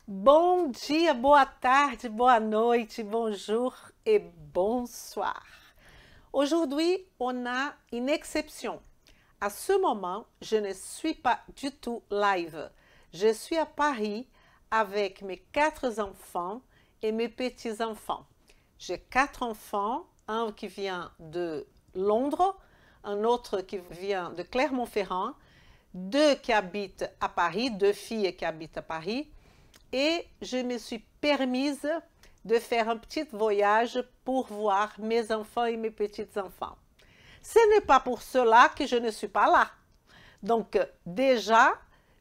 Bom dia, boa tarde, boa noite, bonjour et bonsoir. Aujourd'hui, on a une exception. À ce moment, je ne suis pas du tout live. Je suis à Paris avec mes 4 enfants et mes petits-enfants. J'ai 4 enfants, un qui vient de Londres, un autre qui vient de Clermont-Ferrand, 2 qui habitent à Paris, 2 filles qui habitent à Paris, et je me suis permise de faire un petit voyage pour voir mes enfants et mes petits-enfants. Ce n'est pas pour cela que je ne suis pas là. Donc déjà,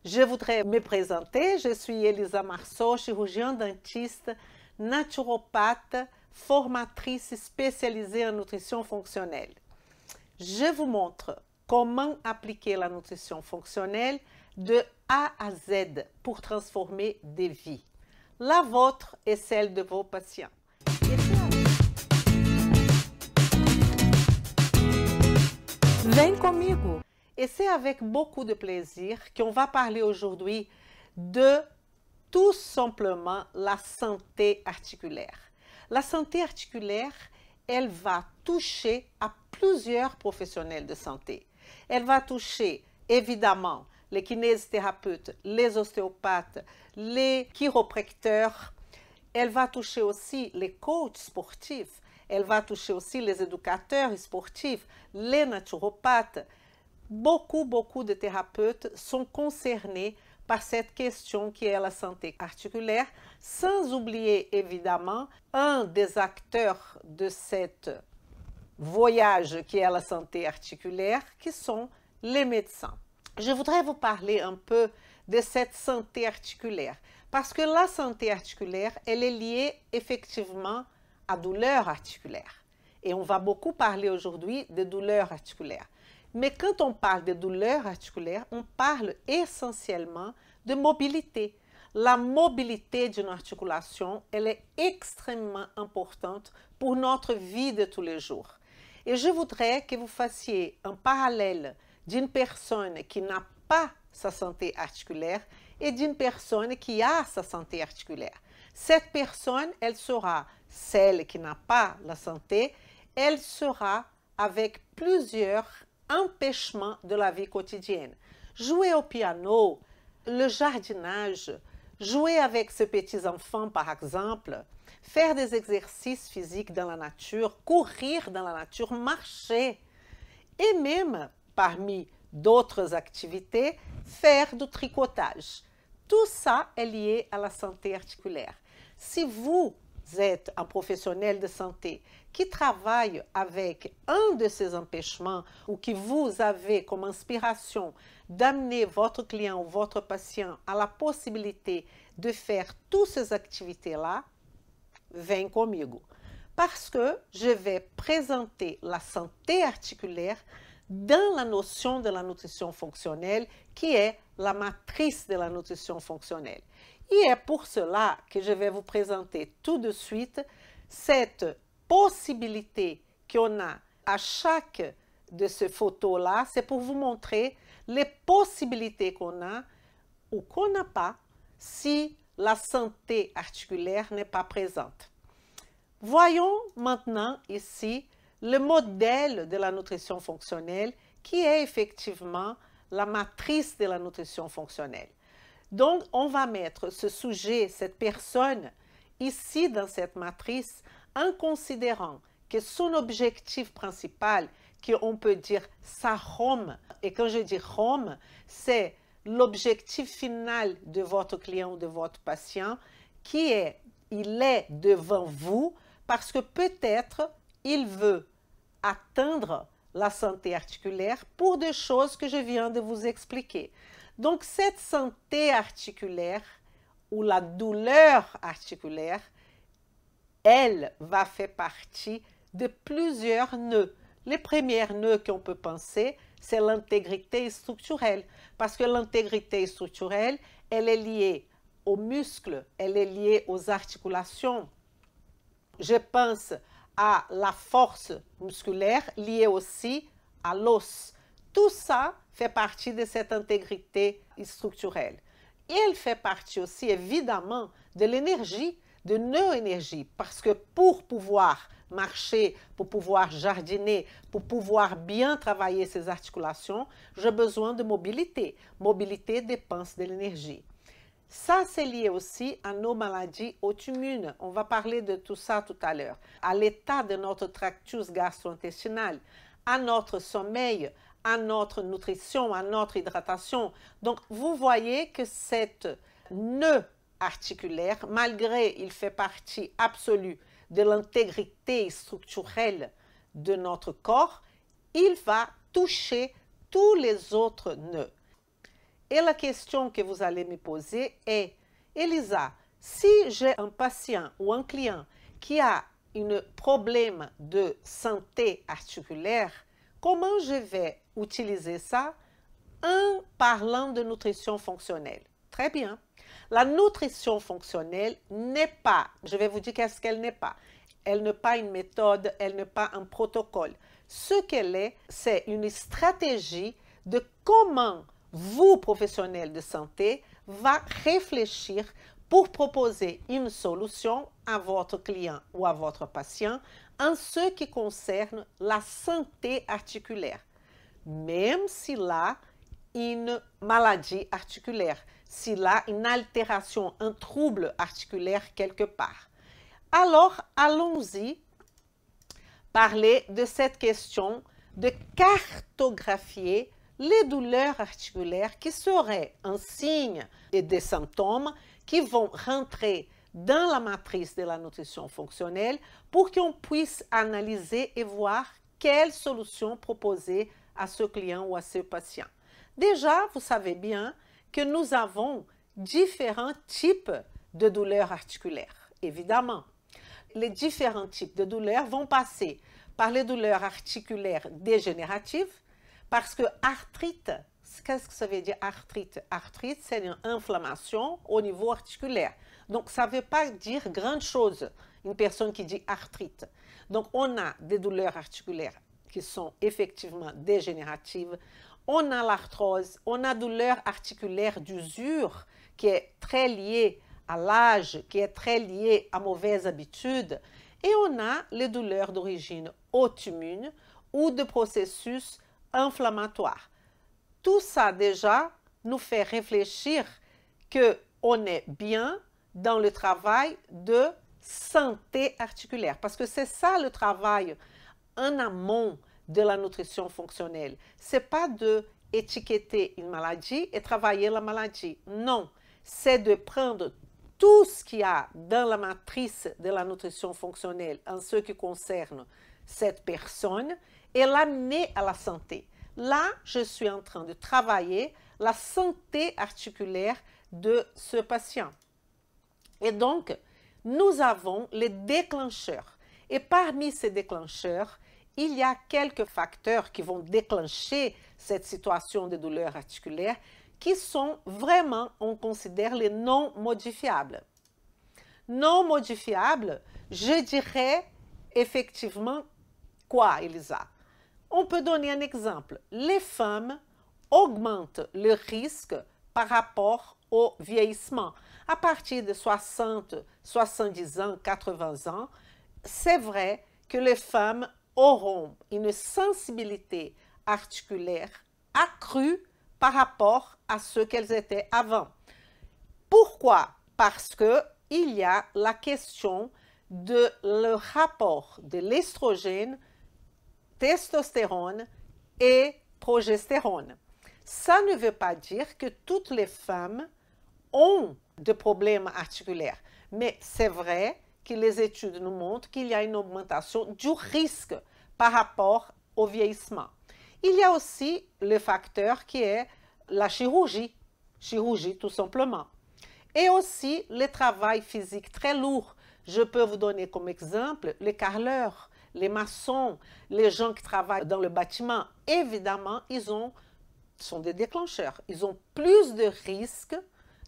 je voudrais me présenter. Je suis Elisa Marceau, chirurgienne dentiste, naturopathe, formatrice spécialisée en nutrition fonctionnelle. Je vous montre comment appliquer la nutrition fonctionnelle de A à Z pour transformer des vies. La vôtre et celle de vos patients. Vem comigo! Et c'est avec beaucoup de plaisir qu'on va parler aujourd'hui de tout simplement la santé articulaire. La santé articulaire, elle va toucher à plusieurs professionnels de santé. Elle va toucher évidemment les kinésithérapeutes, les ostéopathes, les chiropracteurs. Elle va toucher aussi les coachs sportifs. Elle va toucher aussi les éducateurs sportifs, les naturopathes. Beaucoup de thérapeutes sont concernés par cette question qui est la santé articulaire, sans oublier évidemment un des acteurs de cet voyage qui est la santé articulaire, qui sont les médecins. Je voudrais vous parler un peu de cette santé articulaire, parce que la santé articulaire, elle est liée effectivement à douleurs articulaires. Et on va beaucoup parler aujourd'hui de douleurs articulaires. Mais quand on parle de douleurs articulaires, on parle essentiellement de mobilité. La mobilité d'une articulation, elle est extrêmement importante pour notre vie de tous les jours. Et je voudrais que vous fassiez un parallèle d'une personne qui n'a pas sa santé articulaire et d'une personne qui a sa santé articulaire. Cette personne, elle sera celle qui n'a pas la santé, elle sera avec plusieurs empêchements de la vie quotidienne. Jouer au piano, le jardinage, jouer avec ses petits-enfants par exemple, faire des exercices physiques dans la nature, courir dans la nature, marcher, et même parmi d'autres activités, faire du tricotage. Tout ça est lié à la santé articulaire. Si vous êtes un professionnel de santé qui travaille avec un de ces empêchements ou que vous avez comme inspiration d'amener votre client ou votre patient à la possibilité de faire toutes ces activités-là, vem comigo. Parce que je vais présenter la santé articulaire dans la notion de la nutrition fonctionnelle qui est la matrice de la nutrition fonctionnelle. Et est pour cela que je vais vous présenter tout de suite cette possibilité qu'on a à chaque de ces photos-là. C'est pour vous montrer les possibilités qu'on a ou qu'on n'a pas si la santé articulaire n'est pas présente. Voyons maintenant ici le modèle de la nutrition fonctionnelle qui est effectivement la matrice de la nutrition fonctionnelle. Donc, on va mettre ce sujet, cette personne, ici dans cette matrice, en considérant que son objectif principal, qu'on peut dire sa home, et quand je dis home, c'est l'objectif final de votre client ou de votre patient, qui est, il est devant vous, parce que peut-être il veut atteindre la santé articulaire pour des choses que je viens de vous expliquer. Donc, cette santé articulaire ou la douleur articulaire, elle va faire partie de plusieurs nœuds. Les premiers nœuds qu'on peut penser, c'est l'intégrité structurelle. Parce que l'intégrité structurelle, elle est liée aux muscles, elle est liée aux articulations. Je pense à la force musculaire liée aussi à l'os. Tout ça fait partie de cette intégrité structurelle. Et elle fait partie aussi, évidemment, de l'énergie, de neuroénergie, parce que pour pouvoir marcher, pour pouvoir jardiner, pour pouvoir bien travailler ses articulations, j'ai besoin de mobilité. Mobilité dépense de l'énergie. Ça, c'est lié aussi à nos maladies auto-immunes. On va parler de tout ça tout à l'heure. À l'état de notre tractus gastro-intestinal, à notre sommeil, à notre nutrition, à notre hydratation. Donc, vous voyez que cette nœud articulaire, malgré il fait partie absolue de l'intégrité structurelle de notre corps, il va toucher tous les autres nœuds. Et la question que vous allez me poser est, Elisa, si j'ai un patient ou un client qui a un problème de santé articulaire, comment je vais utiliser ça en parlant de nutrition fonctionnelle? Très bien. La nutrition fonctionnelle n'est pas, je vais vous dire qu'est-ce qu'elle n'est pas. Elle n'est pas une méthode, elle n'est pas un protocole. Ce qu'elle est, c'est une stratégie de comment vous, professionnels de santé, va réfléchir pour proposer une solution à votre client ou à votre patient en ce qui concerne la santé articulaire, même s'il a une maladie articulaire, s'il a une altération, un trouble articulaire quelque part. Alors, allons-y parler de cette question de cartographier les douleurs articulaires qui seraient un signe et des symptômes qui vont rentrer dans la matrice de la nutrition fonctionnelle pour qu'on puisse analyser et voir quelle solution proposer à ce client ou à ce patient. Déjà, vous savez bien que nous avons différents types de douleurs articulaires, évidemment. Les différents types de douleurs vont passer par les douleurs articulaires dégénératives, parce que arthrite, qu'est-ce que ça veut dire arthrite? Arthrite, c'est une inflammation au niveau articulaire. Donc, ça ne veut pas dire grande chose, une personne qui dit arthrite. Donc, on a des douleurs articulaires qui sont effectivement dégénératives. On a l'arthrose, on a douleur articulaire d'usure qui est très liée à l'âge, qui est très liée à mauvaises habitudes. Et on a les douleurs d'origine auto-immune ou de processus inflammatoire. Tout ça déjà nous fait réfléchir qu'on est bien dans le travail de santé articulaire. Parce que c'est ça le travail en amont de la nutrition fonctionnelle. Ce n'est pas de étiqueter une maladie et travailler la maladie. Non, c'est de prendre tout ce qu'il y a dans la matrice de la nutrition fonctionnelle en ce qui concerne cette personne et l'amener à la santé. Là, je suis en train de travailler la santé articulaire de ce patient. Et donc, nous avons les déclencheurs. Et parmi ces déclencheurs, il y a quelques facteurs qui vont déclencher cette situation de douleur articulaire qui sont vraiment, on considère les non modifiables. Non modifiables, je dirais effectivement quoi, Elisa? On peut donner un exemple. Les femmes augmentent le risque par rapport au vieillissement. À partir de 60, 70 ans, 80 ans, c'est vrai que les femmes auront une sensibilité articulaire accrue par rapport à ce qu'elles étaient avant. Pourquoi? Parce qu'il y a la question de le rapport de l'estrogène, testostérone et progestérone. Ça ne veut pas dire que toutes les femmes ont des problèmes articulaires, mais c'est vrai que les études nous montrent qu'il y a une augmentation du risque par rapport au vieillissement. Il y a aussi le facteur qui est la chirurgie tout simplement. Et aussi le travail physique très lourd. Je peux vous donner comme exemple les carreleurs, les maçons, les gens qui travaillent dans le bâtiment. Évidemment, sont des déclencheurs. Ils ont plus de risques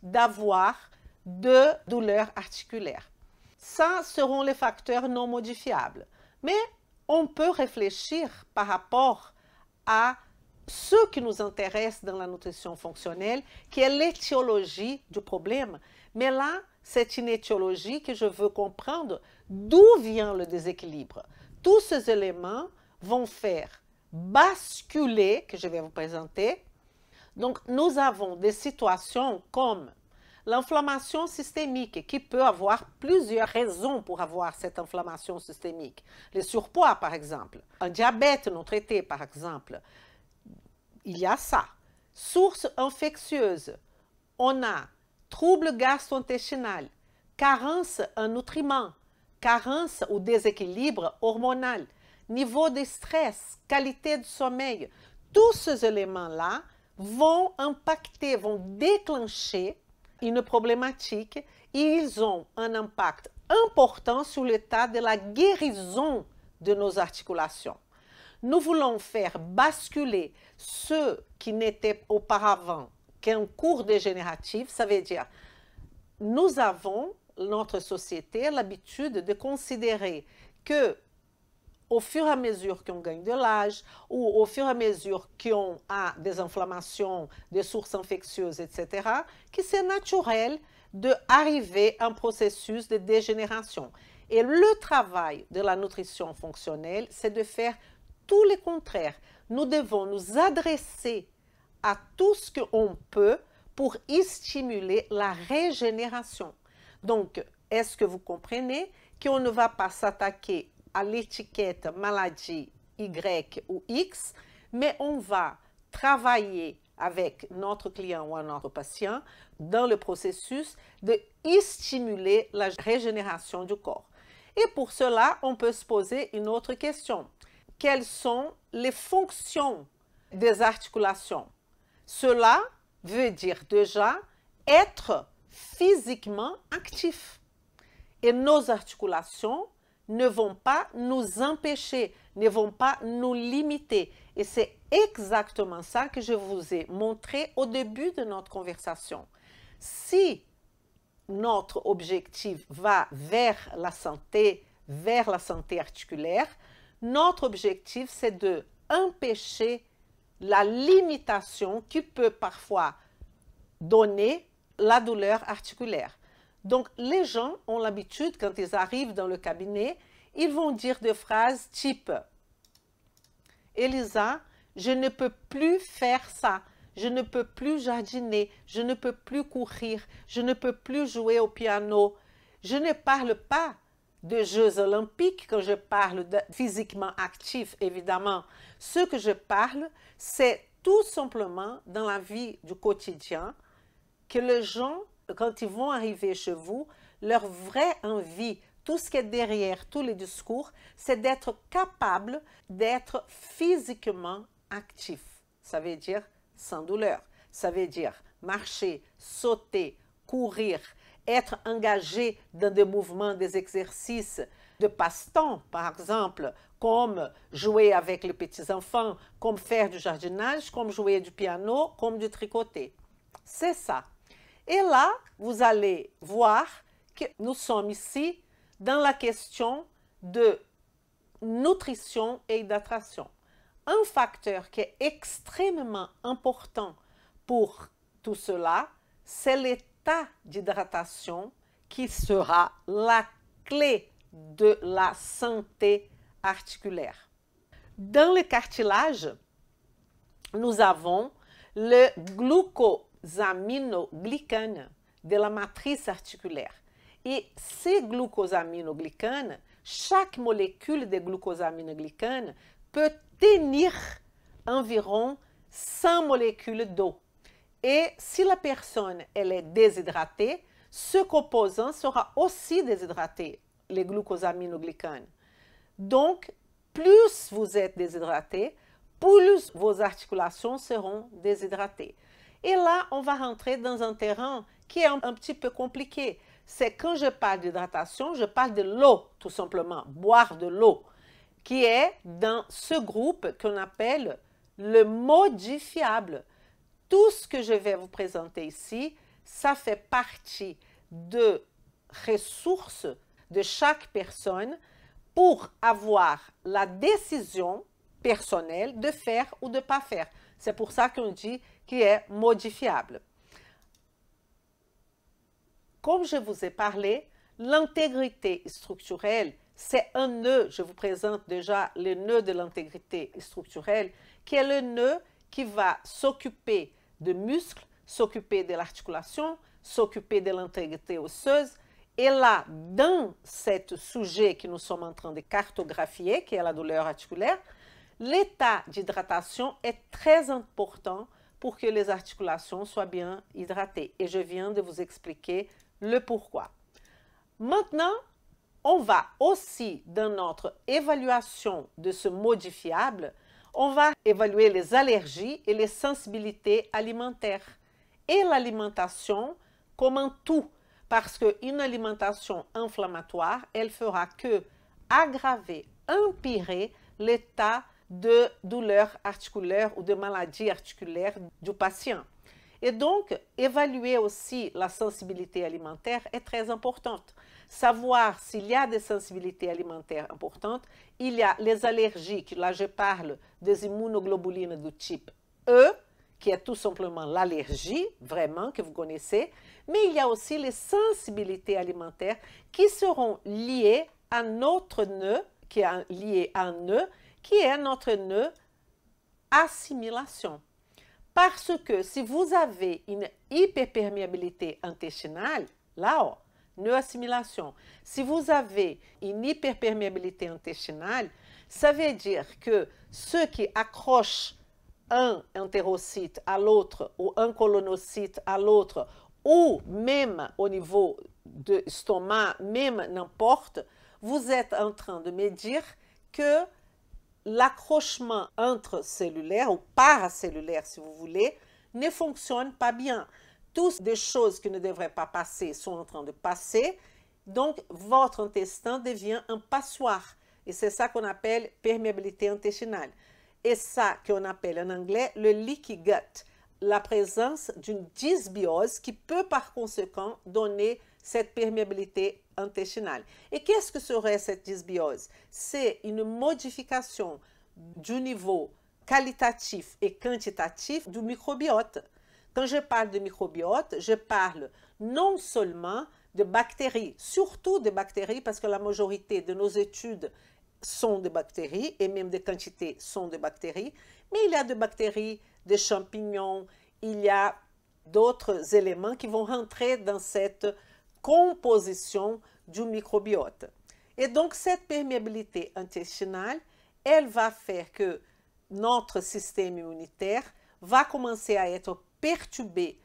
d'avoir de douleurs articulaires. Ça seront les facteurs non modifiables. Mais on peut réfléchir par rapport à ce qui nous intéresse dans la nutrition fonctionnelle, qui est l'étiologie du problème. Mais là, c'est une étiologie que je veux comprendre d'où vient le déséquilibre. Tous ces éléments vont faire basculer, que je vais vous présenter. Donc, nous avons des situations comme l'inflammation systémique, qui peut avoir plusieurs raisons pour avoir cette inflammation systémique. Le surpoids, par exemple. Un diabète non traité, par exemple. Il y a ça. Source infectieuse. On a trouble gastro-intestinal, carence en nutriments, carence ou déséquilibre hormonal, niveau de stress, qualité du sommeil. Tous ces éléments-là vont impacter, vont déclencher une problématique et ils ont un impact important sur l'état de la guérison de nos articulations. Nous voulons faire basculer ce qui n'était auparavant qu'un cours dégénératif, ça veut dire nous avons, notre société, l'habitude de considérer que au fur et à mesure qu'on gagne de l'âge ou au fur et à mesure qu'on a des inflammations, des sources infectieuses, etc., que c'est naturel d'arriver à un processus de dégénération. Et le travail de la nutrition fonctionnelle, c'est de faire tout le contraire. Nous devons nous adresser à tout ce qu'on peut pour y stimuler la régénération. Donc, est-ce que vous comprenez qu'on ne va pas s'attaquer à l'étiquette maladie Y ou X, mais on va travailler avec notre client ou notre patient dans le processus de y stimuler la régénération du corps. Et pour cela, on peut se poser une autre question. Quelles sont les fonctions des articulations? Cela veut dire déjà être physiquement actif. Et nos articulations ne vont pas nous empêcher, ne vont pas nous limiter. Et c'est exactement ça que je vous ai montré au début de notre conversation. Si notre objectif va vers la santé articulaire, notre objectif, c'est de empêcher la limitation qui peut parfois donner la douleur articulaire. Donc, les gens ont l'habitude, quand ils arrivent dans le cabinet, ils vont dire des phrases type « Elisa, je ne peux plus faire ça, je ne peux plus jardiner, je ne peux plus courir, je ne peux plus jouer au piano. » Je ne parle pas de Jeux olympiques quand je parle de physiquement actif, évidemment. Ce que je parle, c'est tout simplement dans la vie du quotidien que les gens, quand ils vont arriver chez vous, leur vraie envie, tout ce qui est derrière tous les discours, c'est d'être capable d'être physiquement actif. Ça veut dire sans douleur. Ça veut dire marcher, sauter, courir, être engagé dans des mouvements, des exercices de passe-temps, par exemple, comme jouer avec les petits-enfants, comme faire du jardinage, comme jouer du piano, comme du tricoter. C'est ça. Et là, vous allez voir que nous sommes ici dans la question de nutrition et hydratation. Un facteur qui est extrêmement important pour tout cela, c'est l'état d'hydratation qui sera la clé de la santé articulaire. Dans le cartilage, nous avons le glucosaminoglycane de la matrice articulaire. Et ces glucosaminoglycanes, chaque molécule de glucosaminoglycane peut tenir environ 100 molécules d'eau. Et si la personne elle est déshydratée, ce composant sera aussi déshydraté, les glucosaminoglycanes. Donc, plus vous êtes déshydraté, plus vos articulations seront déshydratées. Et là, on va rentrer dans un terrain qui est un petit peu compliqué. C'est quand je parle d'hydratation, je parle de l'eau, tout simplement, boire de l'eau, qui est dans ce groupe qu'on appelle le modifiable. Tout ce que je vais vous présenter ici, ça fait partie de ressources de chaque personne pour avoir la décision personnelle de faire ou de ne pas faire. C'est pour ça qu'on dit qu'il est modifiable. Comme je vous ai parlé, l'intégrité structurelle, c'est un nœud. Je vous présente déjà le nœud de l'intégrité structurelle, qui est le nœud qui va s'occuper de muscles, s'occuper de l'articulation, s'occuper de l'intégrité osseuse. Et là, dans ce sujet que nous sommes en train de cartographier, qui est la douleur articulaire, l'état d'hydratation est très important pour que les articulations soient bien hydratées. Et je viens de vous expliquer le pourquoi. Maintenant, on va aussi, dans notre évaluation de ce modifiable, on va évaluer les allergies et les sensibilités alimentaires et l'alimentation comme un tout, parce qu'une alimentation inflammatoire, elle fera que aggraver, empirer l'état de douleur articulaire ou de maladie articulaire du patient. Et donc, évaluer aussi la sensibilité alimentaire est très importante. Savoir s'il y a des sensibilités alimentaires importantes, il y a les allergies, là je parle des immunoglobulines du type E, qui est tout simplement l'allergie, vraiment, que vous connaissez, mais il y a aussi les sensibilités alimentaires qui seront liées à notre nœud, qui est lié à un nœud, qui est notre nœud assimilation. Parce que si vous avez une hyperperméabilité intestinale, là, nœud assimilation, si vous avez une hyperperméabilité intestinale, ça veut dire que ceux qui accrochent un entérocyte à l'autre ou un colonocyte à l'autre, ou même au niveau de l'estomac, même n'importe, vous êtes en train de me dire que l'accrochement intracellulaire ou paracellulaire, si vous voulez, ne fonctionne pas bien. Toutes des choses qui ne devraient pas passer sont en train de passer, donc votre intestin devient un passoire. Et c'est ça qu'on appelle perméabilité intestinale. Et ça qu'on appelle en anglais le leaky gut, la présence d'une dysbiose qui peut par conséquent donner cette perméabilité intestinale. Et qu'est-ce que serait cette dysbiose? C'est une modification du niveau qualitatif et quantitatif du microbiote. Quand je parle de microbiote, je parle non seulement de bactéries, surtout de bactéries, parce que la majorité de nos études sont des bactéries, et même des quantités sont des bactéries, mais il y a des bactéries, des champignons, il y a d'autres éléments qui vont rentrer dans cette composition du microbiote. Et donc, cette perméabilité intestinale, elle va faire que notre système immunitaire va commencer à être perturbé,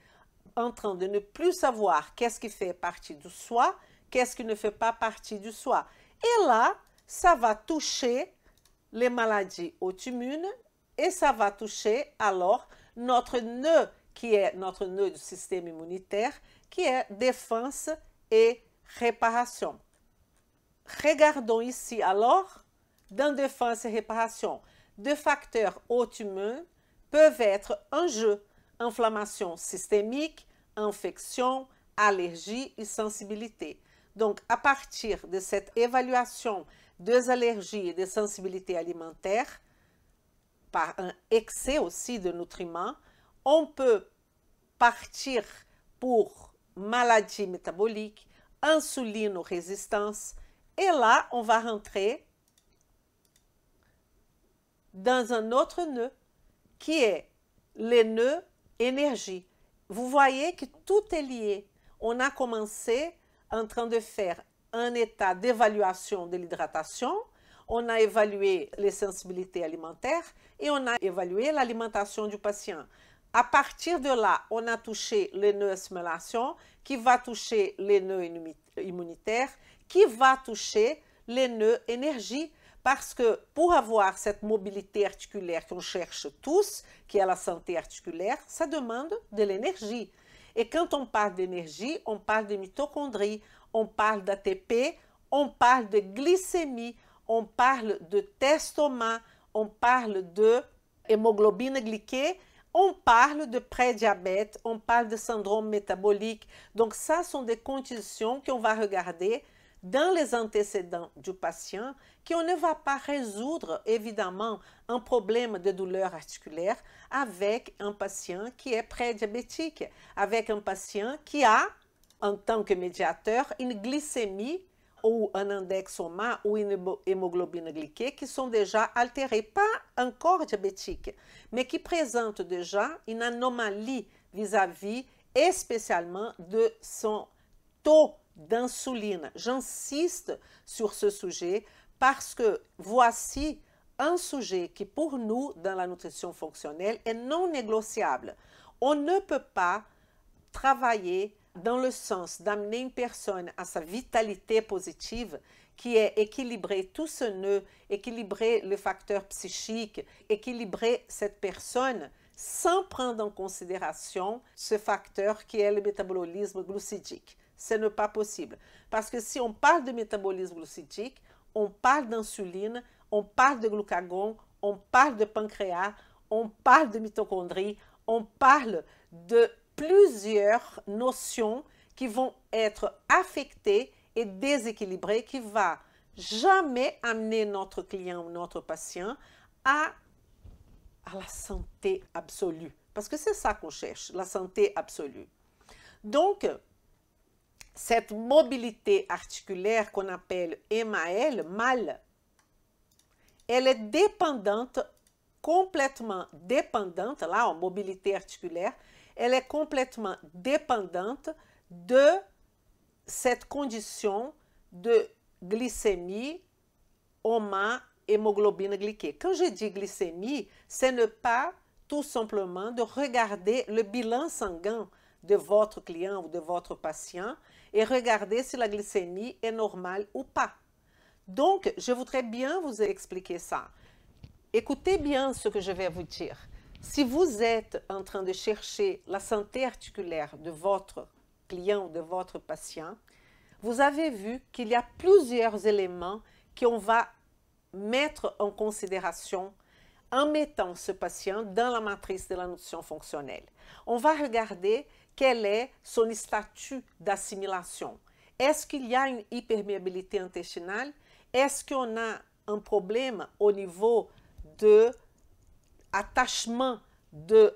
en train de ne plus savoir qu'est-ce qui fait partie du soi, qu'est-ce qui ne fait pas partie du soi. Et là, ça va toucher les maladies auto-immunes et ça va toucher alors notre nœud, qui est notre nœud du système immunitaire, qui est défense et réparation. Regardons ici alors, dans défense et réparation, deux facteurs auto-immunes peuvent être en jeu: inflammation systémique, infection, allergie et sensibilité. Donc, à partir de cette évaluation des allergies et des sensibilités alimentaires, par un excès aussi de nutriments, on peut partir pour maladie métabolique, insulinorésistance, et là, on va rentrer dans un autre nœud qui est le nœud énergie. Vous voyez que tout est lié. On a commencé en train de faire un état d'évaluation de l'hydratation, on a évalué les sensibilités alimentaires et on a évalué l'alimentation du patient. À partir de là, on a touché le nœud assimilation qui va toucher les nœuds immunitaires, qui va toucher les nœuds énergie, parce que pour avoir cette mobilité articulaire qu'on cherche tous, qui est la santé articulaire, ça demande de l'énergie. Et quand on parle d'énergie, on parle de mitochondries, on parle d'ATP, on parle de glycémie, on parle de testoma, on parle de hémoglobine glyquée, on parle de prédiabète, on parle de syndrome métabolique. Donc ça sont des conditions qu'on va regarder dans les antécédents du patient qu'on ne va pas résoudre évidemment un problème de douleur articulaire avec un patient qui est prédiabétique, avec un patient qui a, en tant que médiateur, une glycémie ou un index OMA ou une hémoglobine glyquée qui sont déjà altérés, pas encore diabétiques, mais qui présentent déjà une anomalie vis-à-vis et spécialement de son taux d'insuline. J'insiste sur ce sujet parce que voici un sujet qui pour nous dans la nutrition fonctionnelle est non négociable. On ne peut pas travailler dans le sens d'amener une personne à sa vitalité positive qui est équilibrer tout ce nœud, équilibrer le facteur psychique, équilibrer cette personne sans prendre en considération ce facteur qui est le métabolisme glucidique. Ce n'est pas possible. Parce que si on parle de métabolisme glucidique, on parle d'insuline, on parle de glucagon, on parle de pancréas, on parle de mitochondries, on parle de plusieurs notions qui vont être affectées et déséquilibrées, qui ne va jamais amener notre client ou notre patient à la santé absolue. Parce que c'est ça qu'on cherche, la santé absolue. Donc, cette mobilité articulaire qu'on appelle MAL, elle est dépendante, complètement dépendante, là en mobilité articulaire, elle est complètement dépendante de cette condition de glycémie, OMA, hémoglobine glyquée. Quand je dis glycémie, ce n'est pas tout simplement de regarder le bilan sanguin de votre client ou de votre patient et regarder si la glycémie est normale ou pas. Donc, je voudrais bien vous expliquer ça. Écoutez bien ce que je vais vous dire. Si vous êtes en train de chercher la santé articulaire de votre client ou de votre patient, vous avez vu qu'il y a plusieurs éléments qu'on va mettre en considération en mettant ce patient dans la matrice de la nutrition fonctionnelle. On va regarder quel est son statut d'assimilation. Est-ce qu'il y a une hyperméabilité intestinale? Est-ce qu'on a un problème au niveau de attachement d'une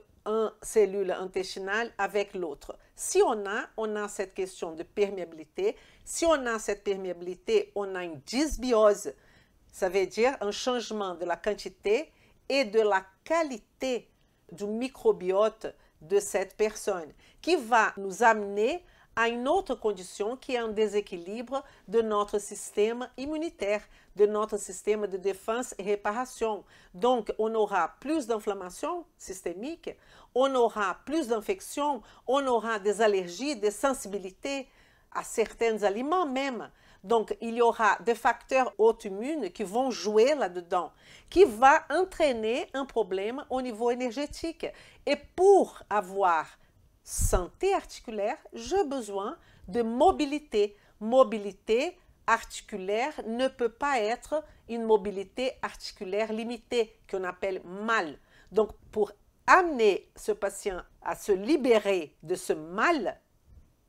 cellule intestinale avec l'autre? Si on a cette question de perméabilité. Si on a cette perméabilité, on a une dysbiose. Ça veut dire un changement de la quantité et de la qualité du microbiote de cette personne qui va nous amener à une autre condition qui est un déséquilibre de notre système immunitaire, de notre système de défense et réparation. Donc, on aura plus d'inflammation systémique, on aura plus d'infections, on aura des allergies, des sensibilités à certains aliments même. Donc, il y aura des facteurs auto-immunes qui vont jouer là-dedans, qui va entraîner un problème au niveau énergétique. Et pour avoir santé articulaire, j'ai besoin de mobilité. Mobilité articulaire ne peut pas être une mobilité articulaire limitée, qu'on appelle MAL. Donc, pour amener ce patient à se libérer de ce MAL,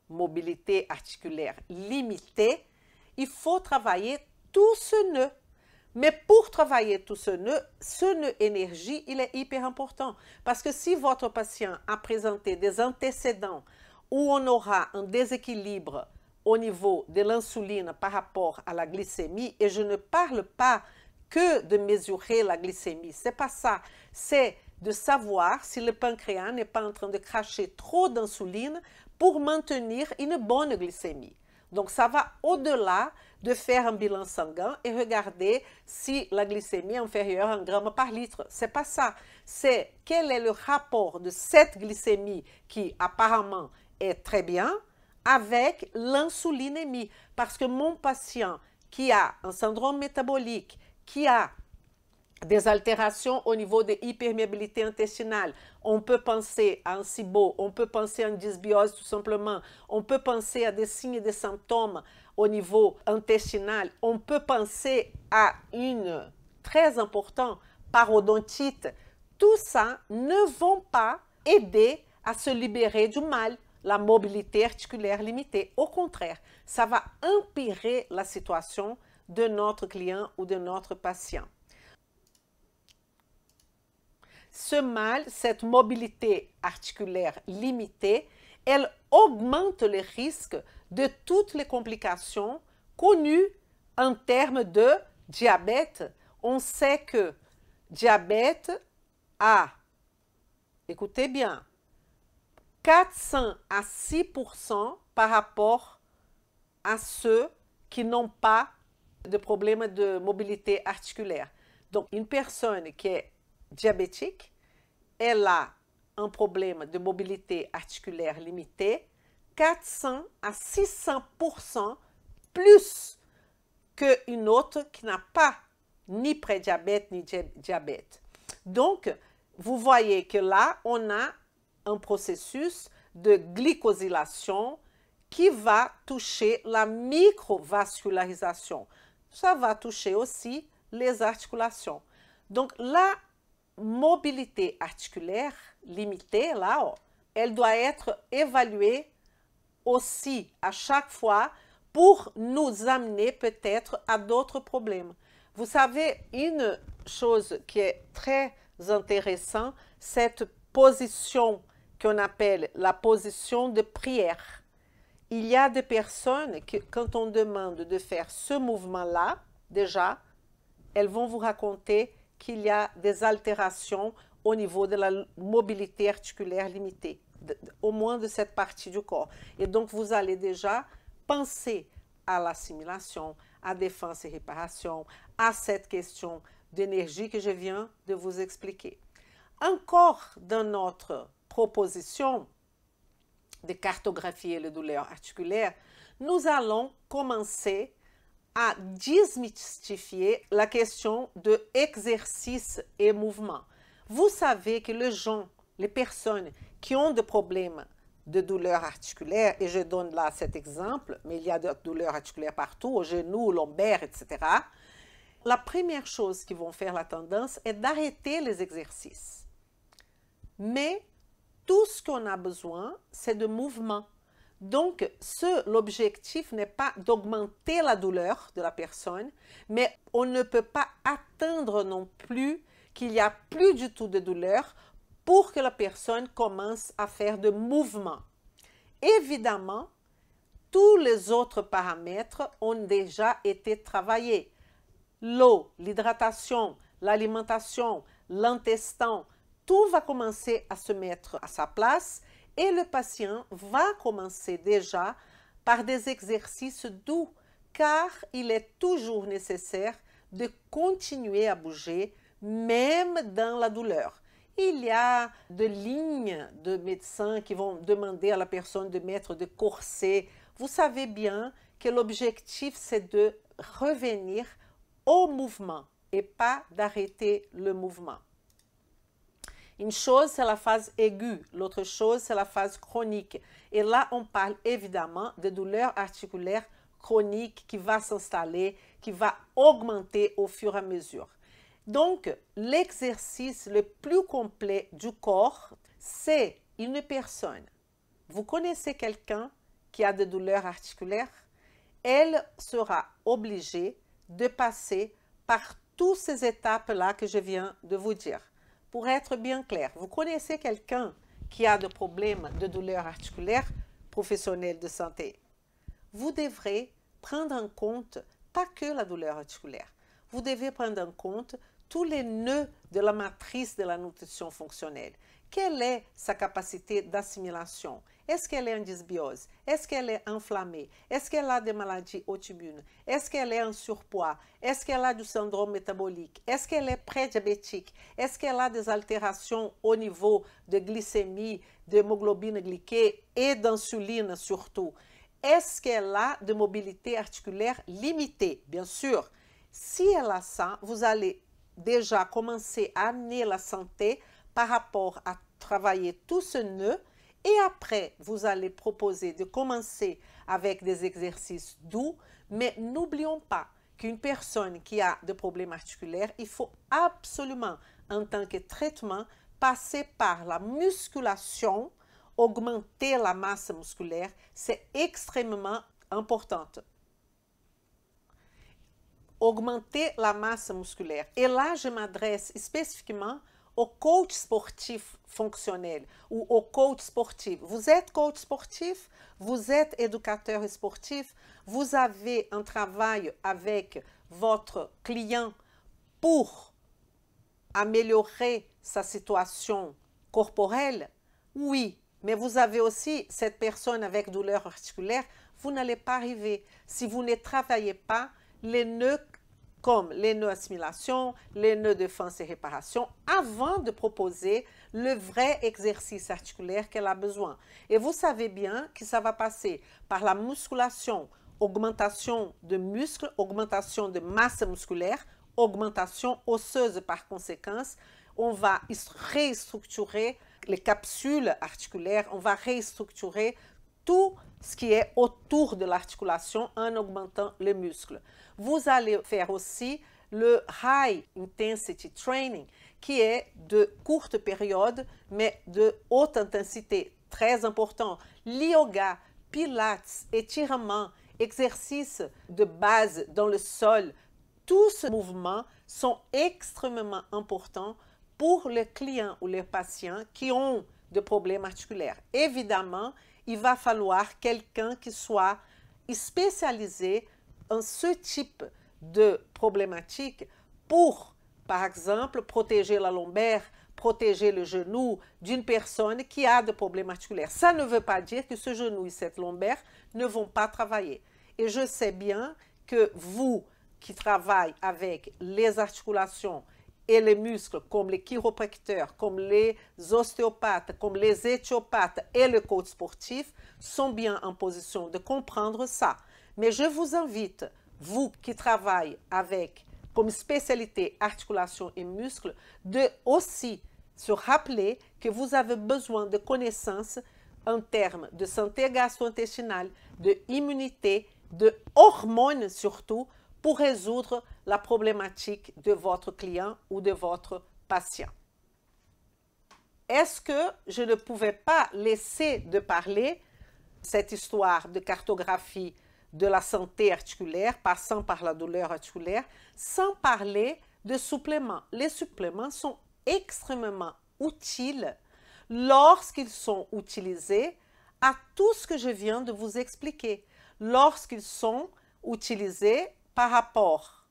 mobilité articulaire limitée, il faut travailler tout ce nœud. Mais pour travailler tout ce nœud énergie, il est hyper important. Parce que si votre patient a présenté des antécédents où on aura un déséquilibre au niveau de l'insuline par rapport à la glycémie, et je ne parle pas que de mesurer la glycémie, c'est pas ça. C'est de savoir si le pancréas n'est pas en train de cracher trop d'insuline pour maintenir une bonne glycémie. Donc, ça va au-delà de faire un bilan sanguin et regarder si la glycémie est inférieure à 1 gramme par litre. C'est pas ça. C'est quel est le rapport de cette glycémie qui apparemment est très bien avec l'insulinémie. Parce que mon patient qui a un syndrome métabolique, qui a des altérations au niveau de l'hyperméabilité intestinale. On peut penser à un SIBO, on peut penser à une dysbiose tout simplement, on peut penser à des signes et des symptômes au niveau intestinal, on peut penser à une, très important, parodontite. Tout ça ne vont pas aider à se libérer du mal. la mobilité articulaire limitée. Au contraire, ça va empirer la situation de notre client ou de notre patient. Ce mal, cette mobilité articulaire limitée, elle augmente le risque de toutes les complications connues en termes de diabète. On sait que diabète a, écoutez bien, 400 à 6% par rapport à ceux qui n'ont pas de problème de mobilité articulaire. Donc, une personne qui est diabétique, elle a un problème de mobilité articulaire limitée 400 à 600% plus qu'une autre qui n'a pas ni prédiabète ni diabète. Donc, vous voyez que là, on a un processus de glycosylation qui va toucher la microvascularisation. Ça va toucher aussi les articulations. Donc, la mobilité articulaire limitée, là, elle doit être évaluée aussi à chaque fois pour nous amener peut-être à d'autres problèmes. Vous savez, une chose qui est très intéressante, cette position qu'on appelle la position de prière. Il y a des personnes qui, quand on demande de faire ce mouvement-là, déjà, elles vont vous raconter qu'il y a des altérations au niveau de la mobilité articulaire limitée, au moins de cette partie du corps. Et donc, vous allez déjà penser à l'assimilation, à défense et réparation, à cette question d'énergie que je viens de vous expliquer. Encore dans notre proposition de cartographier les douleurs articulaires, nous allons commencer à démystifier la question de exercice et mouvement. Vous savez que les personnes qui ont des problèmes de douleurs articulaires, et je donne là cet exemple, mais il y a des douleurs articulaires partout, au genou, au lombaire, etc. La première chose qui vont faire la tendance est d'arrêter les exercices. Mais tout ce qu'on a besoin, c'est de mouvement. Donc, l'objectif n'est pas d'augmenter la douleur de la personne, mais on ne peut pas atteindre non plus qu'il n'y a plus du tout de douleur pour que la personne commence à faire de mouvements. Évidemment, tous les autres paramètres ont déjà été travaillés. L'eau, l'hydratation, l'alimentation, l'intestin, tout va commencer à se mettre à sa place et le patient va commencer déjà par des exercices doux, car il est toujours nécessaire de continuer à bouger, même dans la douleur. Il y a des lignes de médecins qui vont demander à la personne de mettre des corsets. Vous savez bien que l'objectif, c'est de revenir au mouvement et pas d'arrêter le mouvement. Une chose, c'est la phase aiguë. L'autre chose, c'est la phase chronique. Et là, on parle évidemment de douleurs articulaires chroniques qui va s'installer, qui va augmenter au fur et à mesure. Donc, l'exercice le plus complet du corps, c'est une personne. Vous connaissez quelqu'un qui a des douleurs articulaires? Elle sera obligée de passer par toutes ces étapes-là que je viens de vous dire. Pour être bien clair, vous connaissez quelqu'un qui a des problèmes de douleurs articulaires, professionnel de santé. Vous devrez prendre en compte pas que la douleur articulaire. Vous devez prendre en compte tous les nœuds de la matrice de la nutrition fonctionnelle. Quelle est sa capacité d'assimilation? Est-ce qu'elle est en dysbiose? Est-ce qu'elle est inflammée? Est-ce qu'elle a des maladies auto-immunes? Est-ce qu'elle est en surpoids? Est-ce qu'elle a du syndrome métabolique? Est-ce qu'elle est prédiabétique? Est-ce qu'elle a des altérations au niveau de glycémie, d'hémoglobine glyquée et d'insuline surtout? Est-ce qu'elle a de mobilité articulaire limitée? Bien sûr, si elle a ça, vous allez déjà commencer à amener la santé par rapport à travailler tout ce nœud. Et après, vous allez proposer de commencer avec des exercices doux, mais n'oublions pas qu'une personne qui a des problèmes articulaires, il faut absolument, en tant que traitement, passer par la musculation augmenter la masse musculaire, c'est extrêmement important. Augmenter la masse musculaire. Et là, je m'adresse spécifiquement au coach sportif fonctionnel ou au coach sportif. Vous êtes coach sportif, vous êtes éducateur sportif, vous avez un travail avec votre client pour améliorer sa situation corporelle. Oui, mais vous avez aussi cette personne avec douleur articulaire, vous n'allez pas arriver si vous ne travaillez pas les nœuds comme les nœuds assimilation, les nœuds défense et réparation, avant de proposer le vrai exercice articulaire qu'elle a besoin. Et vous savez bien que ça va passer par la musculation, augmentation de muscles, augmentation de masse musculaire, augmentation osseuse par conséquence. On va restructurer les capsules articulaires, on va restructurer tout ce qui est autour de l'articulation en augmentant les muscles. Vous allez faire aussi le High Intensity Training, qui est de courte période, mais de haute intensité, très important. Yoga, pilates, étirement, exercices de base dans le sol, tous ces mouvements sont extrêmement importants pour les clients ou les patients qui ont des problèmes articulaires. Évidemment, il va falloir quelqu'un qui soit spécialisé en ce type de problématique pour, par exemple, protéger la lombaire, protéger le genou d'une personne qui a des problèmes articulaires. Ça ne veut pas dire que ce genou et cette lombaire ne vont pas travailler. Et je sais bien que vous qui travaillez avec les articulations et les muscles, comme les chiropracteurs, comme les ostéopathes, comme les éthiopathes et le coach sportif, sont bien en position de comprendre ça. Mais je vous invite, vous qui travaillez avec comme spécialité articulation et muscles, de aussi se rappeler que vous avez besoin de connaissances en termes de santé gastro-intestinale, de immunité, de hormones surtout, pour résoudre la problématique de votre client ou de votre patient. Est-ce que je ne pouvais pas laisser de parler cette histoire de cartographie de la santé articulaire, passant par la douleur articulaire, sans parler de suppléments? Les suppléments sont extrêmement utiles lorsqu'ils sont utilisés à tout ce que je viens de vous expliquer, lorsqu'ils sont utilisés par rapport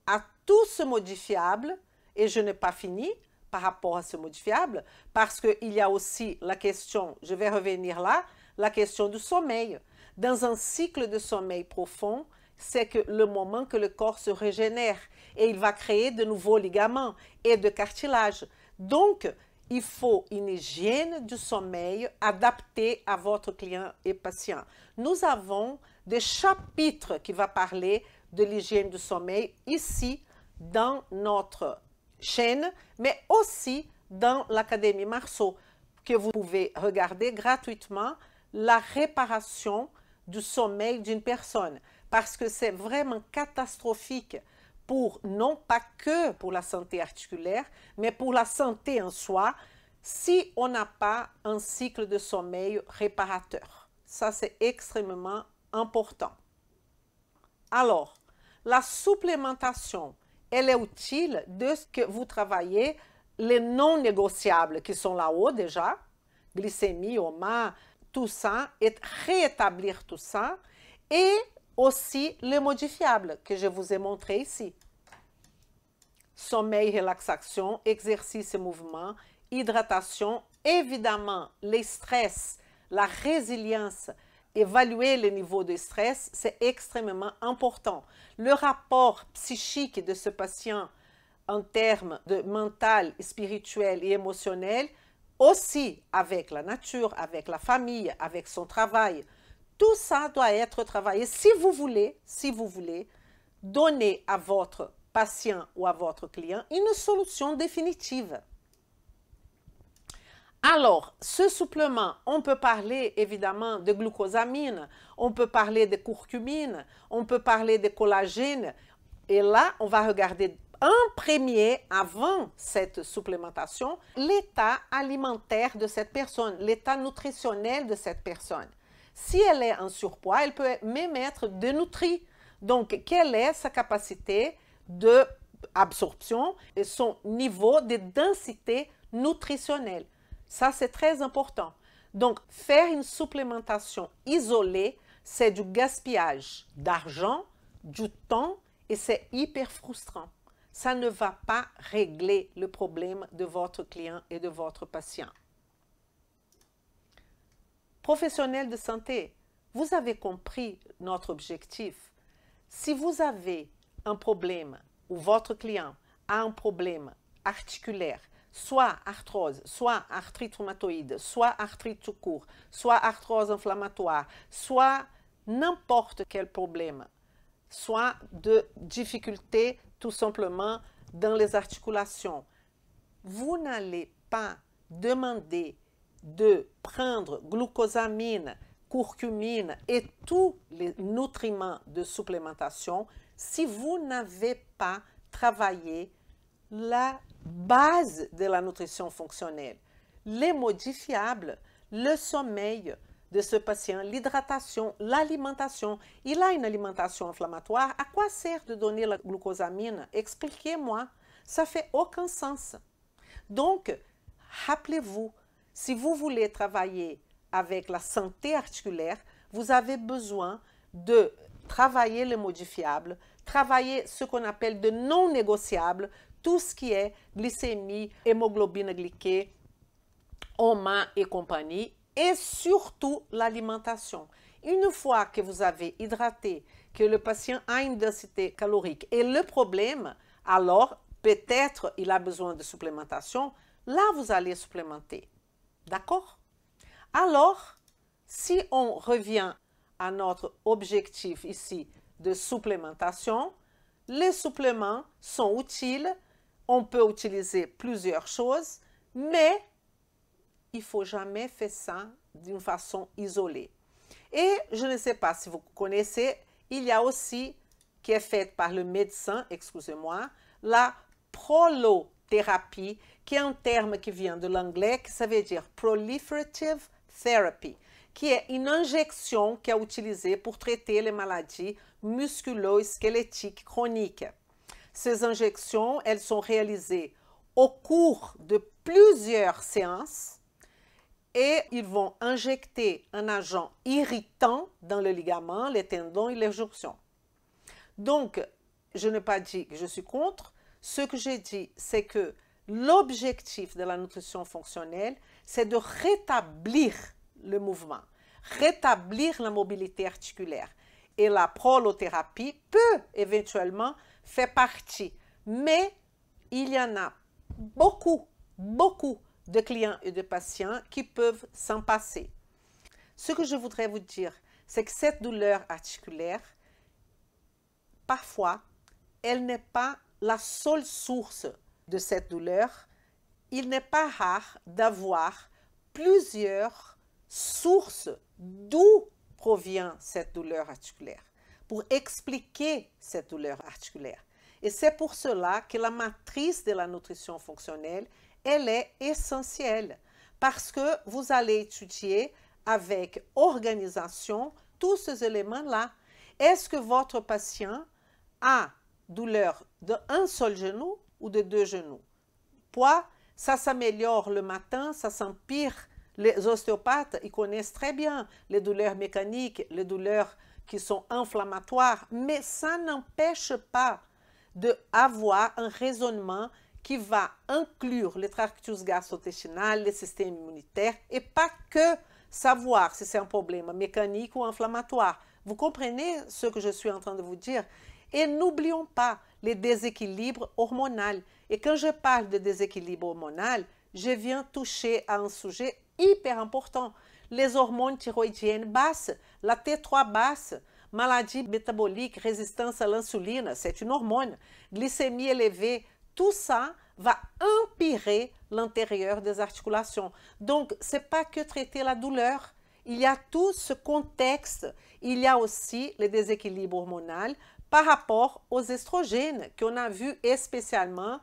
à tout ce modifiable, et je n'ai pas fini par rapport à ce modifiable, parce qu'il y a aussi la question, je vais revenir là, la question du sommeil. Dans un cycle de sommeil profond, c'est que le moment que le corps se régénère et il va créer de nouveaux ligaments et de cartilage. Donc, il faut une hygiène du sommeil adaptée à votre client et patient. Nous avons des chapitres qui vont parler de l'hygiène du sommeil ici dans notre chaîne, mais aussi dans l'Académie Marceau, que vous pouvez regarder gratuitement la réparation du sommeil d'une personne, parce que c'est vraiment catastrophique pour, non pas que pour la santé articulaire, mais pour la santé en soi, si on n'a pas un cycle de sommeil réparateur. Ça, c'est extrêmement important. Alors, la supplémentation, elle est utile de ce que vous travaillez, les non négociables qui sont là-haut déjà, glycémie, OMA, tout ça, et rétablir tout ça, et aussi les modifiables que je vous ai montré ici. Sommeil, relaxation, exercice et mouvement, hydratation, évidemment, les stress, la résilience, évaluer le niveau de stress, c'est extrêmement important. Le rapport psychique de ce patient en termes de mental, spirituel et émotionnel, aussi avec la nature, avec la famille, avec son travail, tout ça doit être travaillé si vous voulez donner à votre patient ou à votre client une solution définitive. Alors, ce supplément, on peut parler évidemment de glucosamine, on peut parler de curcumine, on peut parler de collagène. Et là, on va regarder en premier, avant cette supplémentation, l'état alimentaire de cette personne, l'état nutritionnel de cette personne. Si elle est en surpoids, elle peut même être dénutrie. Donc, quelle est sa capacité d'absorption et son niveau de densité nutritionnelle? Ça, c'est très important. Donc, faire une supplémentation isolée, c'est du gaspillage d'argent, du temps, et c'est hyper frustrant. Ça ne va pas régler le problème de votre client et de votre patient. Professionnels de santé, vous avez compris notre objectif. Si vous avez un problème ou votre client a un problème articulaire, soit arthrose, soit arthrite rhumatoïde, soit arthrite tout court, soit arthrose inflammatoire, soit n'importe quel problème, soit de difficultés tout simplement dans les articulations, vous n'allez pas demander de prendre glucosamine, curcumine et tous les nutriments de supplémentation si vous n'avez pas travaillé la base de la nutrition fonctionnelle, les modifiables, le sommeil de ce patient, l'hydratation, l'alimentation. Il a une alimentation inflammatoire. À quoi sert de donner la glucosamine? Expliquez-moi. Ça fait aucun sens. Donc, rappelez-vous, si vous voulez travailler avec la santé articulaire, vous avez besoin de travailler les modifiables, travailler ce qu'on appelle de non négociables, tout ce qui est glycémie, hémoglobine glyquée, OMA et compagnie, et surtout l'alimentation. Une fois que vous avez hydraté, que le patient a une densité calorique et le problème, alors peut-être il a besoin de supplémentation, là vous allez supplémenter. D'accord? Alors, si on revient à notre objectif ici de supplémentation, les suppléments sont utiles, on peut utiliser plusieurs choses, mais il ne faut jamais faire ça d'une façon isolée. Et je ne sais pas si vous connaissez, il y a aussi, qui est faite par le médecin, excusez-moi, la prolothérapie, qui est un terme qui vient de l'anglais, qui ça veut dire proliferative therapy, qui est une injection qui est utilisée pour traiter les maladies musculo-squelettiques chroniques. Ces injections, elles sont réalisées au cours de plusieurs séances et ils vont injecter un agent irritant dans le ligament, les tendons et les jonctions. Donc, je n'ai pas dit que je suis contre. Ce que j'ai dit, c'est que l'objectif de la nutrition fonctionnelle, c'est de rétablir le mouvement, rétablir la mobilité articulaire. Et la prolothérapie peut éventuellement faire partie. Mais il y en a beaucoup de clients et de patients qui peuvent s'en passer. Ce que je voudrais vous dire, c'est que cette douleur articulaire, parfois, elle n'est pas la seule source de cette douleur. Il n'est pas rare d'avoir plusieurs sources d'où provient cette douleur articulaire, pour expliquer cette douleur articulaire. Et c'est pour cela que la matrice de la nutrition fonctionnelle, elle est essentielle, parce que vous allez étudier avec organisation tous ces éléments-là. Est-ce que votre patient a douleur d'un seul genou ou de deux genoux? Poids, ça s'améliore le matin, ça s'empire. Les ostéopathes, ils connaissent très bien les douleurs mécaniques, les douleurs qui sont inflammatoires, mais ça n'empêche pas d'avoir un raisonnement qui va inclure le tractus gastro-intestinal, le système immunitaire, et pas que savoir si c'est un problème mécanique ou inflammatoire. Vous comprenez ce que je suis en train de vous dire? Et n'oublions pas les déséquilibres hormonaux. Et quand je parle de déséquilibre hormonal, je viens toucher à un sujet hyper important. Les hormones thyroïdiennes basses, la T3 basse, maladie métabolique, résistance à l'insuline, c'est une hormone, glycémie élevée, tout ça va empirer l'intérieur des articulations. Donc, ce n'est pas que traiter la douleur. Il y a tout ce contexte. Il y a aussi le déséquilibre hormonal par rapport aux estrogènes qu'on a vu, spécialement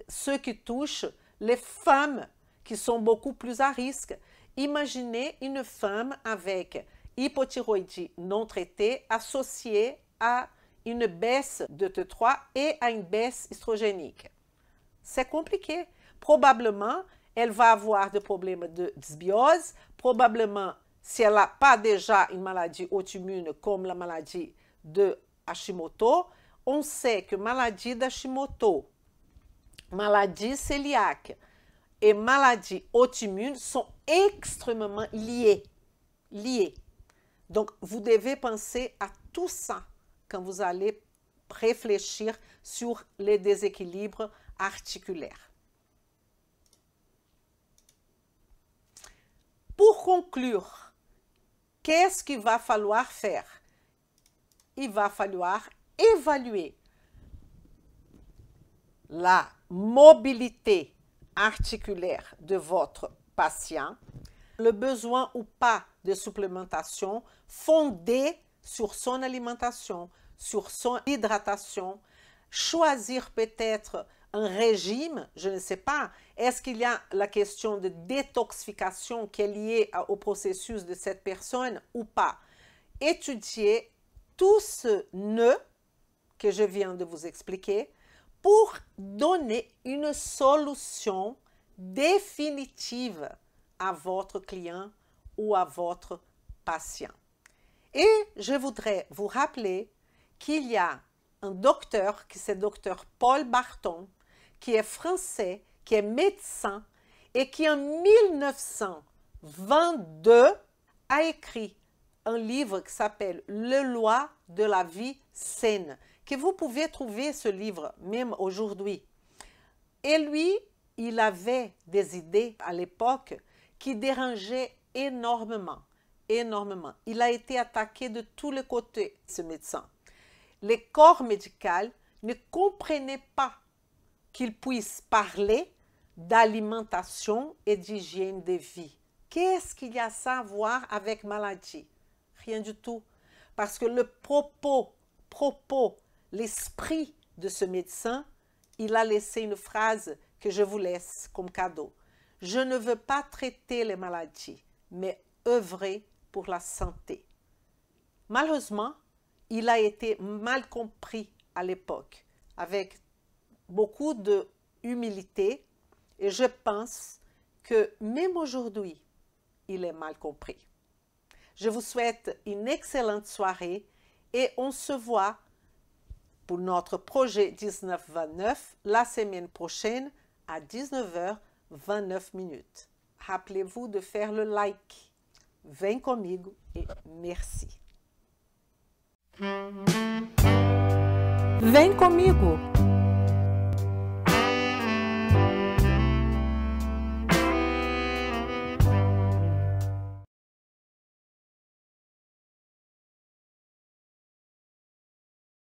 ceux qui touchent les femmes qui sont beaucoup plus à risque. Imaginez une femme avec hypothyroïdie non traitée associée à une baisse de T3 et à une baisse estrogénique. C'est compliqué. Probablement, elle va avoir des problèmes de dysbiose. Probablement, si elle n'a pas déjà une maladie auto-immune comme la maladie de Hashimoto, on sait que maladie d'Hashimoto, maladie cœliaque et maladie auto-immune sont extrêmement liées. Donc, vous devez penser à tout ça quand vous allez réfléchir sur les déséquilibres articulaires. Pour conclure, qu'est-ce qu'il va falloir faire? Il va falloir évaluer la mobilité articulaire de votre patient, le besoin ou pas de supplémentation fondé sur son alimentation, sur son hydratation, choisir peut-être un régime, je ne sais pas, est-ce qu'il y a la question de détoxification qui est liée au processus de cette personne ou pas? Étudier tout ce nœud que je viens de vous expliquer pour donner une solution définitive à votre client ou à votre patient. Et je voudrais vous rappeler qu'il y a un docteur, qui c'est docteur Paul Barton, qui est français, qui est médecin et qui en 1922 a écrit un livre qui s'appelle « Les lois de la vie saine », que vous pouvez trouver ce livre même aujourd'hui. Et lui, il avait des idées à l'époque qui dérangeaient énormément. Il a été attaqué de tous les côtés, ce médecin. Les corps médicaux ne comprenaient pas qu'il puisse parler d'alimentation et d'hygiène de vie. Qu'est-ce qu'il y a ça à voir avec maladie? Rien du tout. Parce que le l'esprit de ce médecin, il a laissé une phrase que je vous laisse comme cadeau. Je ne veux pas traiter les maladies, mais œuvrer pour la santé. Malheureusement, il a été mal compris à l'époque, avec beaucoup d'humilité, et je pense que même aujourd'hui, il est mal compris. Je vous souhaite une excellente soirée et on se voit pour notre projet 1929 la semaine prochaine à 19h29. Rappelez-vous de faire le like. Vem comigo e merci. Vem comigo!